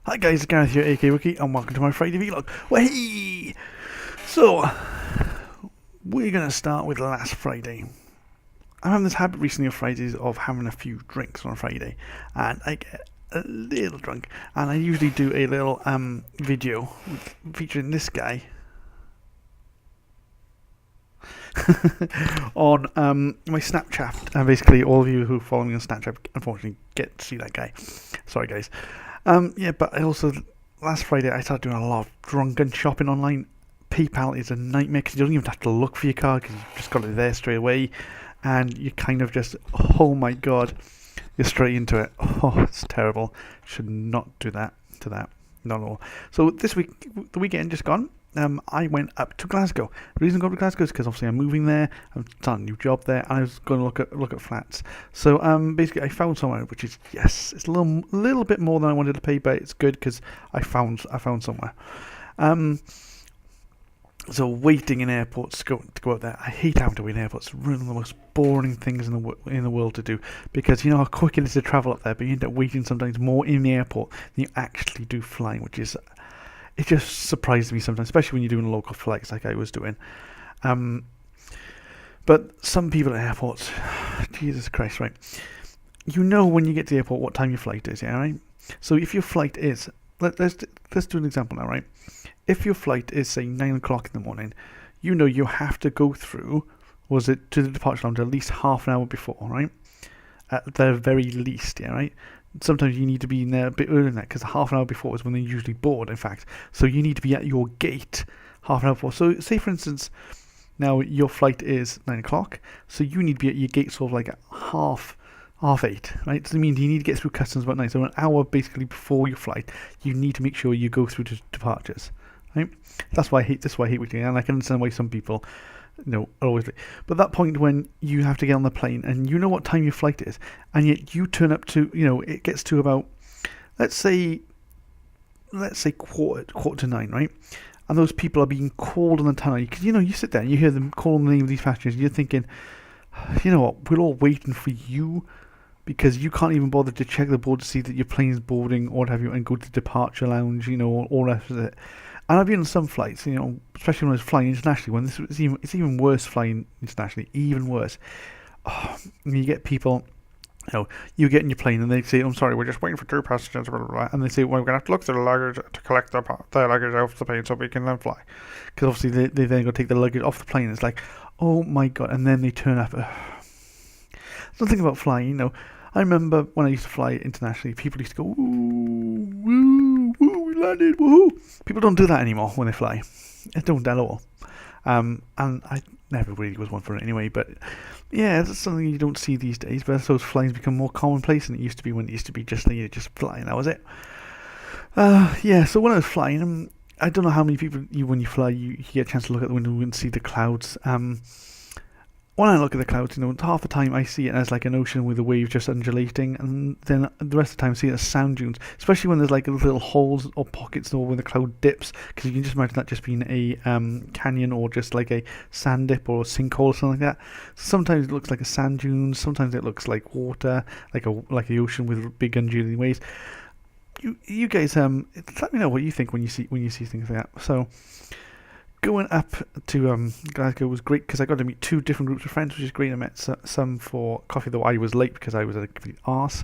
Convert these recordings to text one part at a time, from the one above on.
Hi guys, it's Gareth here, aka Wiki, and welcome to my Friday vlog. Wahey! So, we're going to start with last Friday. I'm having this habit recently of Fridays of having a few drinks on a Friday, and I get a little drunk, and I usually do a little video featuring this guy on my Snapchat, and basically all of you who follow me on Snapchat unfortunately get to see that guy. Sorry guys. Yeah, but I also, last Friday I started doing a lot of drunken shopping online. PayPal is a nightmare because you don't even have to look for your card because you've just got it there straight away, and you kind of just, oh my god, you're straight into it. Oh, it's terrible. Should not do that to that. Not at all. So this week, the weekend just gone, I went up to Glasgow. The reason I go to Glasgow is because obviously I'm moving there. I'm starting a new job there, and I was going to look at flats. So basically I found somewhere which is, yes, it's a little bit more than I wanted to pay, but it's good because I found somewhere. So waiting in airports to go out there. I hate having to wait in airports. It's one of the most boring things in the world to do, because you know how quick it is to travel up there, but you end up waiting sometimes more in the airport than you actually do flying, which is, it just surprises me sometimes, especially when you're doing local flights like I was doing. But some people at airports, Jesus Christ, right? You know when you get to the airport what time your flight is, yeah, right? So if your flight is, let's do an example now, right? If your flight is, say, 9 o'clock in the morning, you know you have to go through, to the departure lounge at least half an hour before, right? At the very least, yeah, right? Sometimes you need to be in there a bit earlier than that, because half an hour before is when they usually board, in fact. So you need to be at your gate half an hour before. So say, for instance, now your flight is 9 o'clock, so you need to be at your gate sort of like at half 8, right? So it means you need to get through customs about 9. So an hour basically before your flight, you need to make sure you go through to departures. Right? That's why I hate waiting, and I can understand why some people, are always late. But that point when you have to get on the plane and you know what time your flight is, and yet you turn up to, it gets to about, let's say quarter to 9, right? And those people are being called on the tunnel, because you sit there and you hear them calling the name of these passengers, and you're thinking, you know what, we're all waiting for you, because you can't even bother to check the board to see that your plane is boarding or what have you, and go to the departure lounge, all the rest of it. And I've been on some flights, especially when I was flying internationally, when it's even worse flying internationally, even worse. Oh, and you get people, you get in your plane and they say, I'm sorry, we're just waiting for 2 passengers, blah, blah, blah. And they say, well, we're going to have to look through the luggage to collect the luggage off the plane so we can then fly. Because obviously they then go take the luggage off the plane. It's like, oh my god, and then they turn up. Something about flying, I remember when I used to fly internationally, people used to go, ooh, woo, woo, we landed, woohoo. People don't do that anymore when they fly. They don't at all. And I never really was one for it anyway, but yeah, it's something you don't see these days, but I suppose flying's become more commonplace than it used to be, when it used to be just flying, that was it. Yeah, so when I was flying, I don't know how many people, when you fly, you get a chance to look out the window and see the clouds. When I look at the clouds, half the time I see it as like an ocean with the waves just undulating, and then the rest of the time I see it as sand dunes, especially when there's like little holes or pockets or when the cloud dips, because you can just imagine that just being a canyon or just like a sand dip or a sinkhole or something like that. So sometimes it looks like a sand dune, sometimes it looks like water, like the ocean with big undulating waves. You guys, let me know what you think when you see things like that. So going up to Glasgow was great because I got to meet 2 different groups of friends, which is great. I met some for coffee, though I was late because I was a complete arse.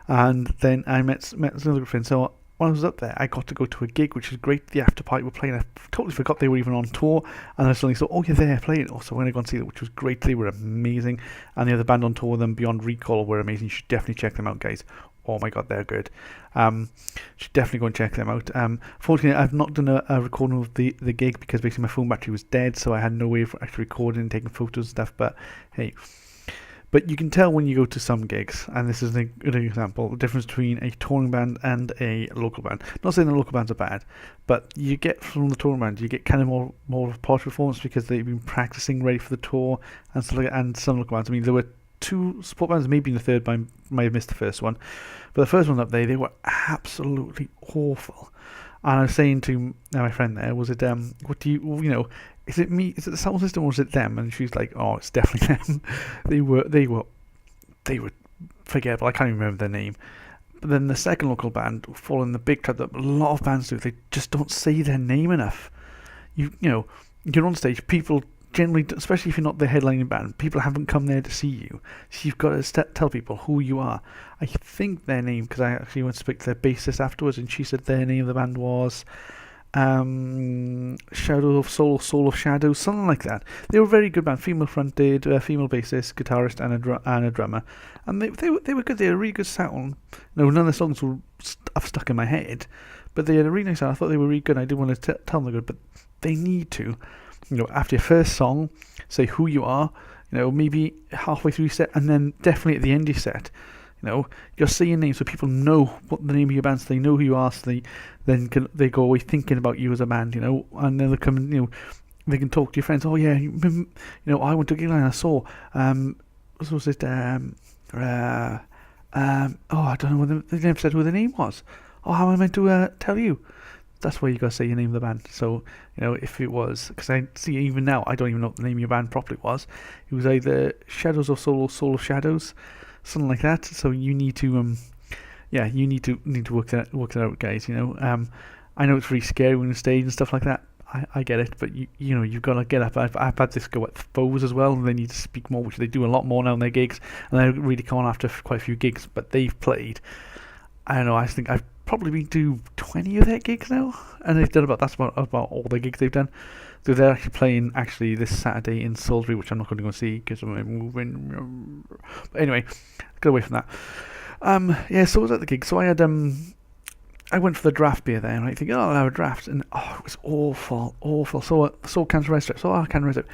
And then I met another group of friends. So when I was up there, I got to go to a gig, which is great. The after party were playing. I totally forgot they were even on tour. And I suddenly thought, oh yeah, they're playing. Also, when I got to see it, which was great. They were amazing. And the other band on tour with them, Beyond Recall, were amazing. You should definitely check them out, guys. Oh my god, they're good. Should definitely go and check them out. Fortunately, I've not done a recording of the gig because basically my phone battery was dead, so I had no way of actually recording and taking photos and stuff. But hey, but you can tell when you go to some gigs, and this is an example, the difference between a touring band and a local band. Not saying the local bands are bad, but you get from the touring band, you get kind of more of a polished performance because they've been practicing ready for the tour and stuff like that. And some local bands, I mean, there were 2 support bands, maybe in the third band, might have missed the first one, but the first one up there, they were absolutely awful. And I was saying to my friend there, was it what do you is it me, is it the sound system, or is it them? And she's like, oh, it's definitely them. they were forgettable. I can't even remember their name, But then the second local band fall in the big trap that a lot of bands do. They just don't say their name enough. You're on stage. People generally, especially if you're not the headlining band, people haven't come there to see you. So you've got to tell people who you are. I think their name, because I actually went to speak to their bassist afterwards, and she said their name of the band was Shadow of Soul, Soul of Shadows, something like that. They were a very good band, female fronted, female bassist, guitarist, and a drummer, and they were good. They had a really good sound. No, none of the songs have stuck in my head, but they had a really nice sound. I thought they were really good. I didn't want to tell them they're good, but they need to, after your first song, say who you are. Maybe halfway through your set, and then definitely at the end of your set. Just say your name so people know what the name of your band is, so they know who you are, so they go away thinking about you as a band, and then they come and, they can talk to your friends. Oh yeah, I went to a gig and I saw, what was it, I don't know what they never said who the name was. Oh, how am I meant to tell you? That's why you got to say your name of the band. So, if it was, because I see even now, I don't even know what the name of your band properly was. It was either Shadows of Soul or Soul of Shadows, something like that. So you need to, you need to work that out, guys. I know it's really scary when you're on stage and stuff like that. I get it, but you've got to get up. I've had this go at Foes as well, and they need to speak more, which they do a lot more now in their gigs, and they're really coming after quite a few gigs. But they've played, I don't know, I think I've probably been to 20 of their gigs now, and they've done about all the gigs they've done. So they're actually playing this Saturday in Salisbury, which I'm not going to go see because I'm moving. But anyway, get away from that. So I was at the gig. So I had I went for the draft beer there, and I think, I'll have a draft, and it was awful. So Cancer Red Stripe. Cancer Red Stripe.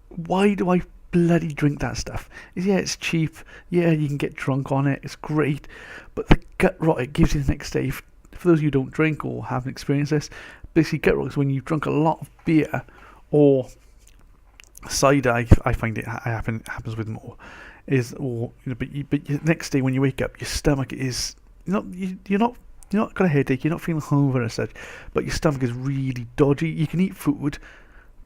Why do I bloody drink that stuff? It's cheap. Yeah, you can get drunk on it. It's great, but the gut rot it gives you the next day. For those of you who don't drink or haven't experienced this, basically gut rot is when you've drunk a lot of beer or cider. I find it happens with more. But the next day when you wake up, your stomach is you're not got a headache. You're not feeling hungover as such, but your stomach is really dodgy. You can eat food,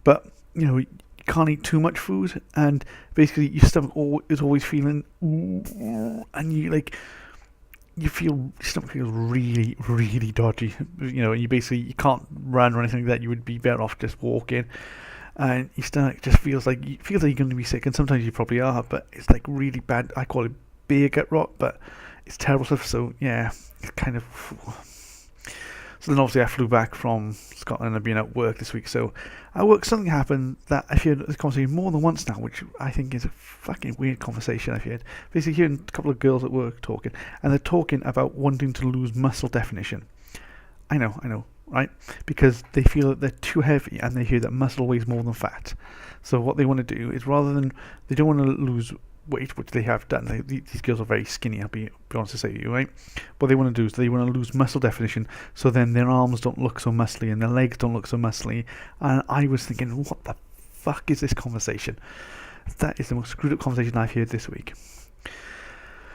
but you can't eat too much food, and basically your stomach is always feeling, and you feel your stomach feels really, really dodgy. And you can't run or anything like that. You would be better off just walking, and your stomach just feels like you're going to be sick, and sometimes you probably are, but it's like really bad. I call it beer gut rot, but it's terrible stuff. So yeah, it's kind of. So then obviously I flew back from Scotland and I've been at work this week. So at work something happened that I've heard this conversation more than once now, which I think is a fucking weird conversation I've heard. Basically hearing a couple of girls at work talking, and they're talking about wanting to lose muscle definition. I know, right? Because they feel that they're too heavy and they hear that muscle weighs more than fat. So what they want to do is they don't want to lose weight, which they have done. These girls are very skinny, I'll be honest to say to you, right? What they want to do is they want to lose muscle definition, so then their arms don't look so muscly and their legs don't look so muscly. And I was thinking, what the fuck is this conversation? That is the most screwed up conversation I've heard this week.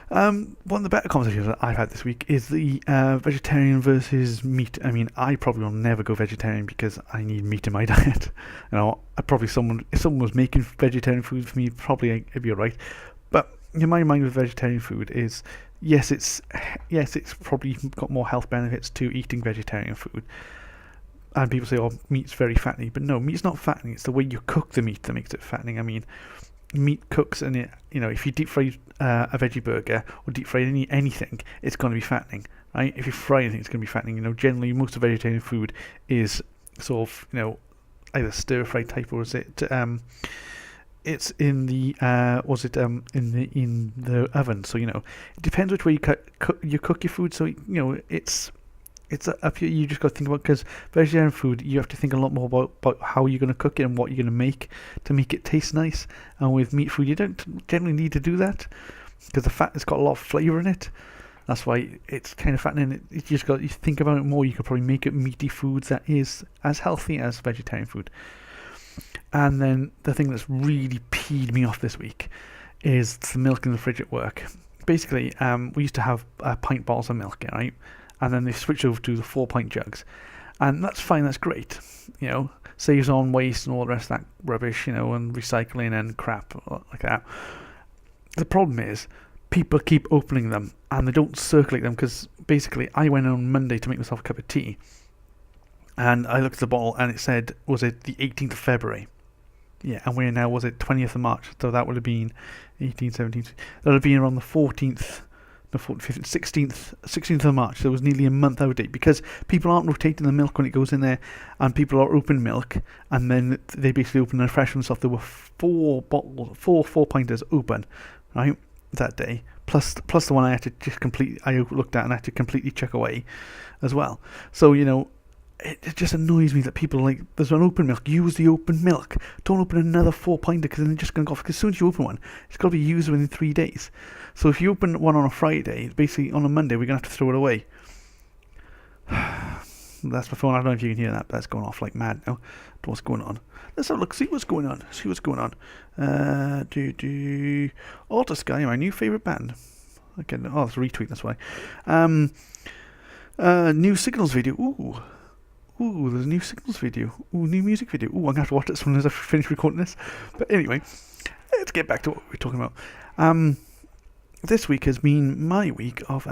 One of the better conversations that I've had this week is the vegetarian versus meat. I mean, I probably will never go vegetarian because I need meat in my diet. If someone was making vegetarian food for me, probably it'd be alright. But in my mind with vegetarian food is, yes, it's probably got more health benefits to eating vegetarian food. And people say, meat's very fattening. But no, meat's not fattening. It's the way you cook the meat that makes it fattening. I mean, meat cooks, and if you deep fry a veggie burger or deep fry anything, it's going to be fattening, right? If you fry anything, it's going to be fattening. Generally most of vegetarian food is sort of either stir fry type, or is it it's in the in the oven. So it depends which way you cook your food. So it's up here. You just got to think about, because vegetarian food, you have to think a lot more about how you're going to cook it and what you're going to make to make it taste nice. And with meat food, you don't generally need to do that, because the fat has got a lot of flavour in it. That's why it's kind of fattening. You just got to think about it more. You could probably make it meaty foods that is as healthy as vegetarian food. And then the thing that's really peed me off this week is the milk in the fridge at work. Basically, we used to have pint bottles of milk, right? And then they switched over to the 4-pint jugs. And that's fine, that's great. Saves on waste and all the rest of that rubbish, and recycling and crap like that. The problem is, people keep opening them and they don't circulate them, because basically I went on Monday to make myself a cup of tea and I looked at the bottle and it said, was it the 18th of February? Yeah, and we're now, was it 20th of March? So that would have been 18, 17, that would have been around the 14th, the 14th, 16th of March. So it was nearly a month out of date, because people aren't rotating the milk when it goes in there, and people are open milk, and then they basically open and refresh themselves. There were 4 bottles, four pinters open, right, that day, plus the one I had to just I looked at and I had to completely chuck away as well. So, it just annoys me that people there's an open milk, use the open milk. Don't open another 4 pinter, because then they're just going to go off. Because as soon as you open one, it's got to be used within 3 days. So if you open one on a Friday, basically on a Monday, we're going to have to throw it away. That's my phone. I don't know if you can hear that, but that's going off like mad now. What's going on? Let's have a look, see what's going on. Alter Sky, my new favourite band. Okay, it's a retweet, that's why. New Signals video. Ooh, there's a new Signals video. Ooh, new music video. Ooh, I'm going to have to watch it as soon as I finish recording this. But anyway, let's get back to what we're talking about. This week has been my week of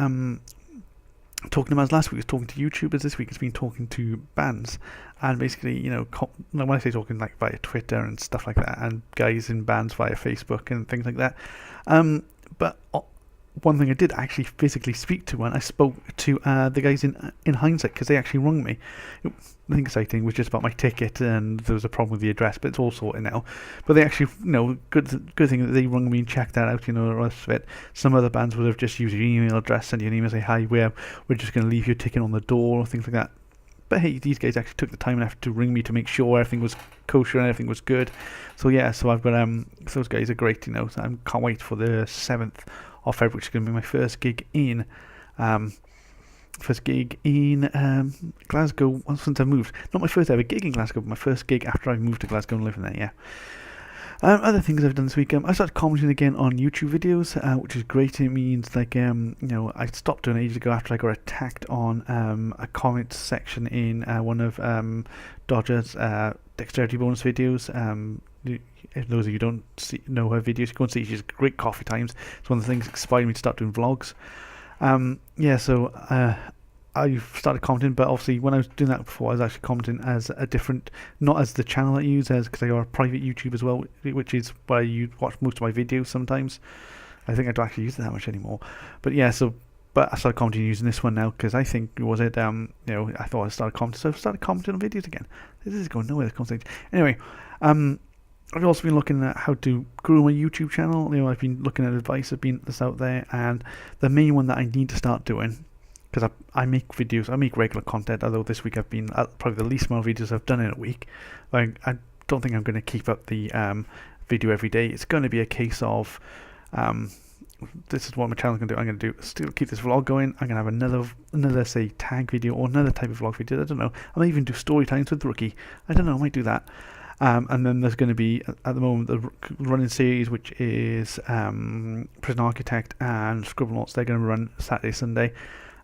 talking about. Last week was talking to YouTubers. This week has been talking to bands. And basically, when I say talking, via Twitter and stuff like that, and guys in bands via Facebook and things like that. But one thing I did actually physically speak to when I spoke to the guys in Hindsight, because they actually rung me. The thing exciting was just about my ticket, and there was a problem with the address, but it's all sorted now. But they actually, good thing that they rung me and checked that out, the rest of it. Some other bands would have just used your email address, send you an email, say, hi, we're just going to leave your ticket on the door, or things like that. But hey, these guys actually took the time and effort to ring me to make sure everything was kosher and everything was good. So yeah, so I've got, those guys are great, so I can't wait for the 7th of February, which is going to be my first gig in Glasgow since I moved. Not my first ever gig in Glasgow, but my first gig after I moved to Glasgow and living there, yeah. Other things I've done this week, I started commenting again on YouTube videos, which is great. It means I stopped doing it ages ago after I got attacked on a comment section in one of Dodger's dexterity bonus videos. If those of you don't know her videos, you go and see. She's great coffee times. It's one of the things that inspired me to start doing vlogs. I started commenting, but obviously when I was doing that before, I was actually commenting as a different, not as the channel I use, because I got a private YouTube as well, which is where you watch most of my videos sometimes. I think I don't actually use it that much anymore. But yeah, but I started commenting using this one now, because I think, I thought I started commenting, so I started commenting on videos again. This is going nowhere, this conversation. Anyway, I've also been looking at how to grow my YouTube channel. I've been looking at advice that's out there, and the main one that I need to start doing, because I make videos, I make regular content, although this week I've been probably the least amount of videos I've done in a week. I don't think I'm going to keep up the video every day. It's going to be a case of, this is what my channel's going to do. I'm going to still keep this vlog going. I'm going to have another say tag video or another type of vlog video. I don't know. I might even do story times with Rookie. I don't know. I might do that. And then there's going to be, at the moment, the running series, which is Prison Architect and Scribblenauts. They're going to run Saturday, Sunday.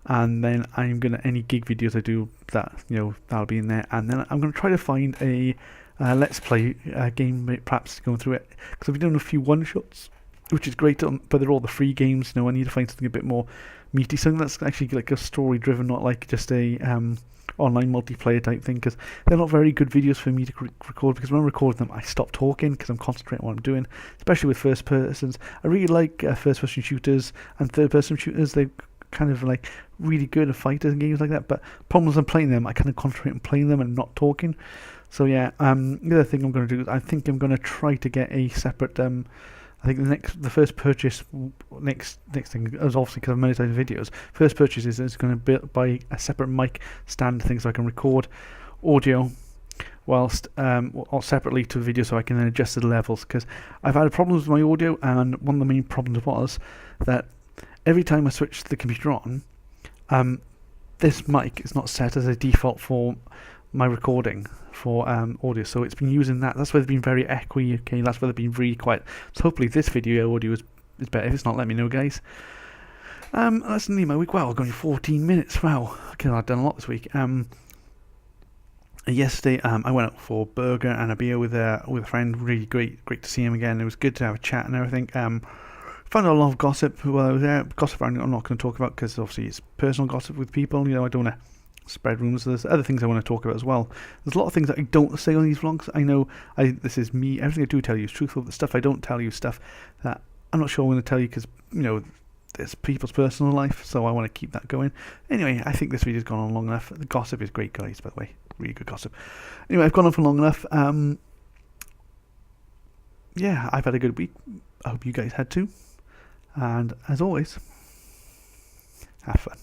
And then any gig videos I do, that'll be in there. And then I'm going to try to find a Let's Play game, perhaps going through it. Because I've been doing a few one-shots, which is great, but they're all the free games. I need to find something a bit more meaty, something that's actually like a story-driven, not like just a online multiplayer type thing, because they're not very good videos for me to record, because when I record them I stop talking because I'm concentrating on what I'm doing, especially with first persons. I really like first person shooters and third person shooters. They're kind of like really good at fighters and games like that, but problems I'm playing them, I kind of concentrate on playing them and not talking. So yeah, the other thing I'm going to do is I think I'm going to try to get a separate I think the first purchase, next thing is obviously because I've monetized videos. First purchase is going to buy a separate mic stand thing so I can record audio whilst or separately to video, so I can then adjust the levels. Because I've had problems with my audio, and one of the main problems was that every time I switch the computer on, this mic is not set as a default for my recording for audio, so it's been using that. That's why they've been very echoey. Okay, that's why they've been really quiet. So hopefully this video audio is better. If it's not, let me know, guys. That's nearly my week. Wow, I've gone 14 minutes. Wow, okay, I've done a lot this week. Yesterday, I went out for a burger and a beer with a friend. Really great to see him again. It was good to have a chat and everything. Found out a lot of gossip while I was there. Gossip I'm not going to talk about because obviously it's personal gossip with people. I don't want to spread rumours. There's other things I want to talk about as well. There's a lot of things that I don't say on these vlogs. I know this is me. Everything I do tell you is truthful. The stuff I don't tell you is stuff that I'm not sure I'm going to tell you because, it's people's personal life, so I want to keep that going. Anyway, I think this video's gone on long enough. The gossip is great, guys, by the way. Really good gossip. Anyway, I've gone on for long enough. Yeah, I've had a good week. I hope you guys had too. And as always, have fun.